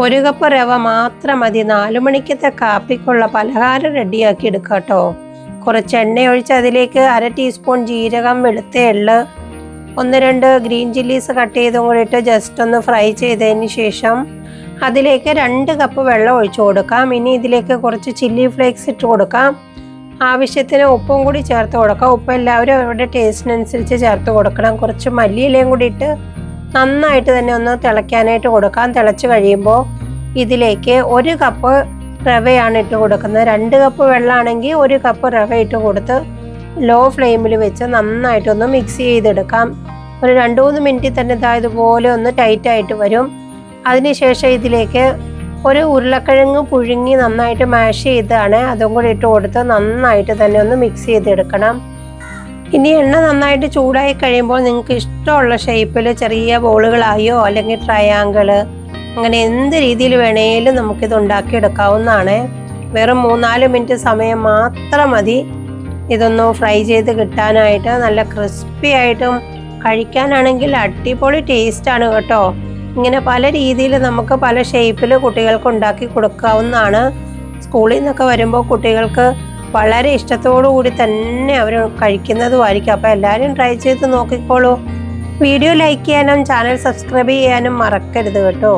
1 cup റവ മാത്രം മതി 4 മണിക്കത്തെ കാപ്പിക്കുള്ള പലഹാരം റെഡിയാക്കി എടുക്കാം കേട്ടോ. കുറച്ച് എണ്ണ ഒഴിച്ച് അതിലേക്ക് 1/2 ടീസ്പൂൺ ജീരകം, വെളുത്ത എള്ള്, 1-2 ഗ്രീൻ ചില്ലീസ് കട്ട് ചെയ്തും കൂടി ഇട്ട് ജസ്റ്റ് ഒന്ന് ഫ്രൈ ചെയ്തതിന് ശേഷം അതിലേക്ക് 2 കപ്പ് വെള്ളം ഒഴിച്ചു കൊടുക്കാം. ഇനി ഇതിലേക്ക് കുറച്ച് ചില്ലി ഫ്ലേക്സ് ഇട്ട് കൊടുക്കാം. ആവശ്യത്തിന് ഉപ്പും കൂടി ചേർത്ത് കൊടുക്കാം. ഉപ്പ് എല്ലാവരും അവരുടെ ടേസ്റ്റിനനുസരിച്ച് ചേർത്ത് കൊടുക്കണം. കുറച്ച് മല്ലിയിലയും കൂടി ഇട്ട് നന്നായിട്ട് തന്നെ ഒന്ന് തിളയ്ക്കാനായിട്ട് കൊടുക്കാം. തിളച്ച് കഴിയുമ്പോൾ ഇതിലേക്ക് 1 കപ്പ് റവയാണ് ഇട്ട് കൊടുക്കുന്നത്. 2 കപ്പ് വെള്ളമാണെങ്കിൽ 1 കപ്പ് റവ ഇട്ട് കൊടുത്ത് ലോ ഫ്ലെയിമിൽ വെച്ച് നന്നായിട്ടൊന്ന് മിക്സ് ചെയ്തെടുക്കാം. ഒരു 2-3 മിനിറ്റിൽ തന്നെ ഇതുപോലെ ഒന്ന് ടൈറ്റായിട്ട് വരും. അതിനുശേഷം ഇതിലേക്ക് ഒരു ഉരുളക്കിഴങ്ങ് പുഴുങ്ങി നന്നായിട്ട് മാഷ് ചെയ്താണ് അതും കൂടി ഇട്ട് കൊടുത്ത് നന്നായിട്ട് തന്നെ ഒന്ന് മിക്സ് ചെയ്തെടുക്കണം. ഇനി എണ്ണ നന്നായിട്ട് ചൂടായി കഴിയുമ്പോൾ നിങ്ങൾക്ക് ഇഷ്ടമുള്ള ഷേപ്പിൽ ചെറിയ ബോളുകളായോ അല്ലെങ്കിൽ ട്രയാങ്കിള് അങ്ങനെ എന്ത് രീതിയിൽ വേണേലും നമുക്കിത് ഉണ്ടാക്കിയെടുക്കാവുന്നതാണ്. വെറും 3-4 മിനിറ്റ് സമയം മാത്രം മതി ഇതൊന്ന് ഫ്രൈ ചെയ്ത് കിട്ടാനായിട്ട്. നല്ല ക്രിസ്പി ആയിട്ടും കഴിക്കാനാണെങ്കിൽ അടിപൊളി ടേസ്റ്റാണ് കേട്ടോ. ഇങ്ങനെ പല രീതിയിൽ നമുക്ക് പല ഷേപ്പിൽ കുട്ടികൾക്ക് ഉണ്ടാക്കി കൊടുക്കാവുന്നതാണ്. സ്കൂളിൽ നിന്നൊക്കെ വരുമ്പോൾ കുട്ടികൾക്ക് വളരെ ഇഷ്ടത്തോടു കൂടി തന്നെ അവർ കഴിക്കുന്നതുമായിരിക്കും. അപ്പോൾ എല്ലാവരും ട്രൈ ചെയ്ത് നോക്കിക്കോളൂ. വീഡിയോ ലൈക്ക് ചെയ്യാനും ചാനൽ സബ്സ്ക്രൈബ് ചെയ്യാനും മറക്കരുത് കേട്ടോ.